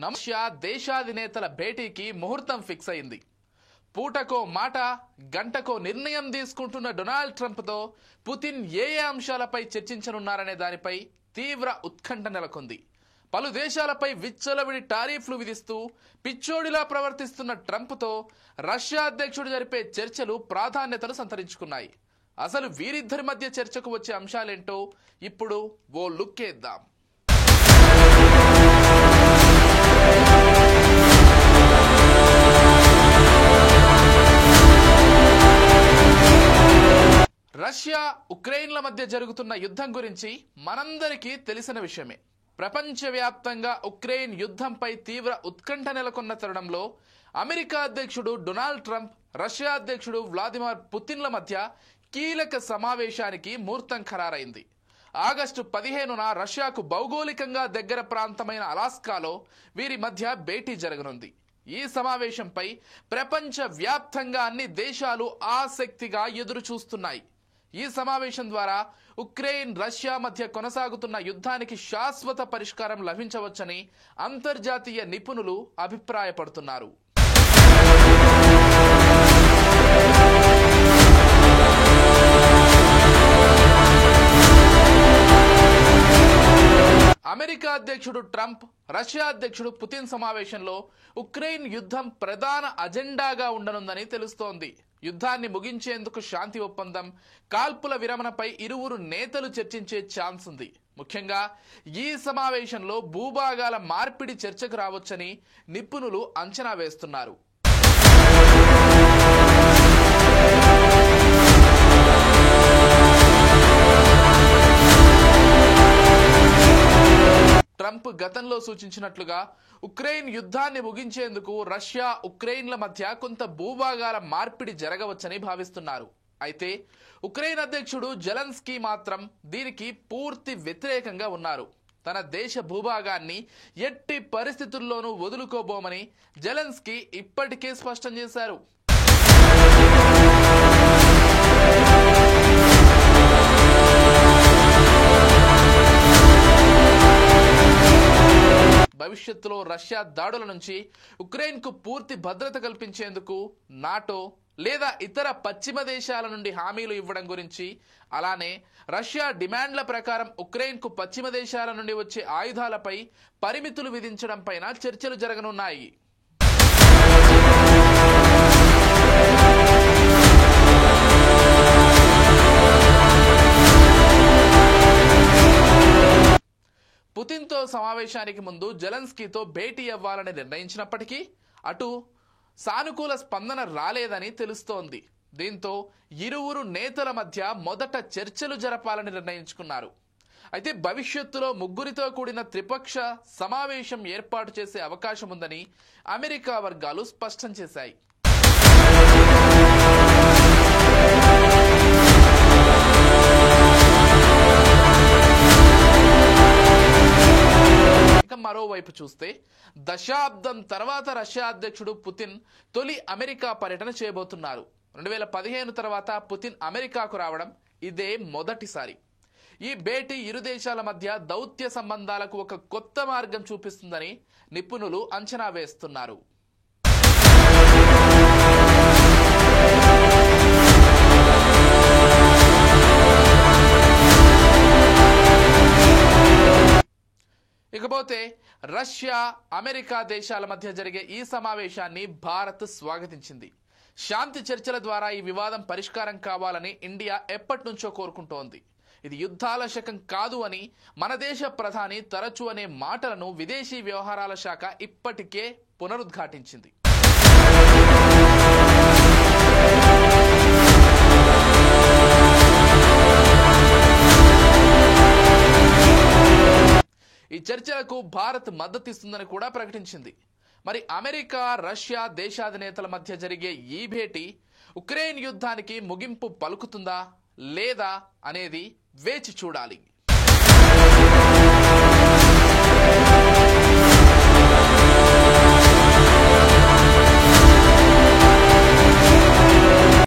Russia దేశాధినేతల భేటీకి ముహూర్తం fix అయింది. పూటకో మాట గంటకో నిర్ణయం తీసుకుంటున్న డొనాల్డ్ ట్రంప్తో పుతిన్ ఏ అంశాలపై చర్చించనున్నారనే దానిపై తీవ్ర ఉత్కంఠ నెలకొంది. పలు దేశాలపై విచ్చలవిడి టారిఫ్లు విధిస్తూ పిచ్చోడిలా ప్రవర్తిస్తున్న ట్రంప్తో రష్యా అధ్యక్షుడు జరిపే చర్చలు ప్రాధాన్యతను సంతరించుకున్నాయి. అసలు వీరిద్దరి మధ్య చర్చకు వచ్చే అంశాలేంటో ఇప్పుడు ఓ లుక్కేద్దాం. రష్యా ఉక్రెయిన్ల మధ్య జరుగుతున్న యుద్ధం గురించి మనందరికీ తెలిసిన విషయమే. ప్రపంచవ్యాప్తంగా ఉక్రెయిన్ యుద్ధంపై తీవ్ర ఉత్కంఠ నెలకొన్న తరుణంలో అమెరికా అధ్యక్షుడు డొనాల్డ్ ట్రంప్, రష్యా అధ్యక్షుడు వ్లాదిమిర్ పుతిన్ల మధ్య కీలక సమావేశానికి ముహూర్తం ఖరారైంది. ఆగస్టు 15న రష్యాకు భౌగోళికంగా దగ్గర ప్రాంతమైన అలాస్కాలో వీరి మధ్య భేటీ జరగనుంది. ఈ సమావేశంపై ప్రపంచ వ్యాప్తంగా అన్ని దేశాలు ఆసక్తిగా ఎదురు చూస్తున్నాయి. ఈ సమావేశం ద్వారా ఉక్రెయిన్ రష్యా మధ్య కొనసాగుతున్న యుద్ధానికి శాశ్వత పరిష్కారం లభించవచ్చని అంతర్జాతీయ నిపుణులు అభిప్రాయపడుతున్నారు. అమెరికా అధ్యక్షుడు ట్రంప్, రష్యా అధ్యక్షుడు పుతిన్ సమావేశంలో ఉక్రెయిన్ యుద్ధం ప్రధాన అజెండాగా ఉండనుందని తెలుస్తోంది. యుద్ధాన్ని ముగించేందుకు శాంతి ఒప్పందం, కాల్పుల విరమణపై ఇరువురు నేతలు చర్చించే ఛాన్స్ ఉంది. ముఖ్యంగా ఈ సమావేశంలో భూభాగాల మార్పిడి చర్చకు రావచ్చని నిపుణులు అంచనా వేస్తున్నారు. ట్రంప్ గతంలో సూచించినట్లుగా ఉక్రెయిన్ యుద్ధాన్ని ముగించేందుకు రష్యా ఉక్రెయిన్ల మధ్య కొంత భూభాగాల మార్పిడి జరగవచ్చని భావిస్తున్నారు. అయితే ఉక్రెయిన్ అధ్యక్షుడు జెలెన్స్కీ మాత్రం దీనికి పూర్తి వ్యతిరేకంగా ఉన్నారు. తన దేశ భూభాగాన్ని ఎట్టి పరిస్థితుల్లోనూ వదులుకోబోమని జెలెన్స్కీ ఇప్పటికే స్పష్టం చేశారు. భవిష్యత్తులో రష్యా దాడుల నుంచి ఉక్రెయిన్కు పూర్తి భద్రత కల్పించేందుకు నాటో లేదా ఇతర పశ్చిమ దేశాల నుండి హామీలు ఇవ్వడం గురించి, అలానే రష్యా డిమాండ్ల ప్రకారం ఉక్రెయిన్కు పశ్చిమ దేశాల నుండి వచ్చే ఆయుధాలపై పరిమితులు విధించడం పైన చర్చలు జరగనున్నాయి. పుతిన్తో సమావేశానికి ముందు జెలెన్స్కీతో భేటీ అవ్వాలని నిర్ణయించినప్పటికీ అటు సానుకూల స్పందన రాలేదని తెలుస్తోంది. దీంతో ఇరువురు నేతల మధ్య మొదట చర్చలు జరపాలని నిర్ణయించుకున్నారు. అయితే భవిష్యత్తులో ముగ్గురితో కూడిన త్రిపక్ష సమావేశం ఏర్పాటు చేసే అవకాశం ఉందని అమెరికా వర్గాలు స్పష్టం చేశాయి. మరోవైపు చూస్తే దశాబ్దం తర్వాత రష్యా అధ్యక్షుడు పుతిన్ తొలి అమెరికా పర్యటన చేయబోతున్నారు. 2015 తర్వాత పుతిన్ అమెరికాకు రావడం ఇదే మొదటిసారి. ఈ భేటీ ఇరు దేశాల మధ్య దౌత్య సంబంధాలకు ఒక కొత్త మార్గం చూపిస్తుందని నిపుణులు అంచనా వేస్తున్నారు. ఇకపోతే రష్యా, అమెరికా దేశాల మధ్య జరిగే ఈ సమావేశాన్ని భారత్ స్వాగతించింది. శాంతి చర్చల ద్వారా ఈ వివాదం పరిష్కారం కావాలని ఇండియా ఎప్పటి నుంచో కోరుకుంటోంది. ఇది యుద్ధాల శకం కాదు అని మన దేశ ప్రధాని తరచూ అనే మాటలను విదేశీ వ్యవహారాల శాఖ ఇప్పటికే పునరుద్ఘాటించింది. ఈ చర్చలకు భారత్ మద్దతిస్తుందని కూడా ప్రకటించింది. మరి అమెరికా, రష్యా దేశాధినేతల మధ్య జరిగే ఈ భేటీ ఉక్రెయిన్ యుద్ధానికి ముగింపు పలుకుతుందా లేదా అనేది వేచి చూడాలి.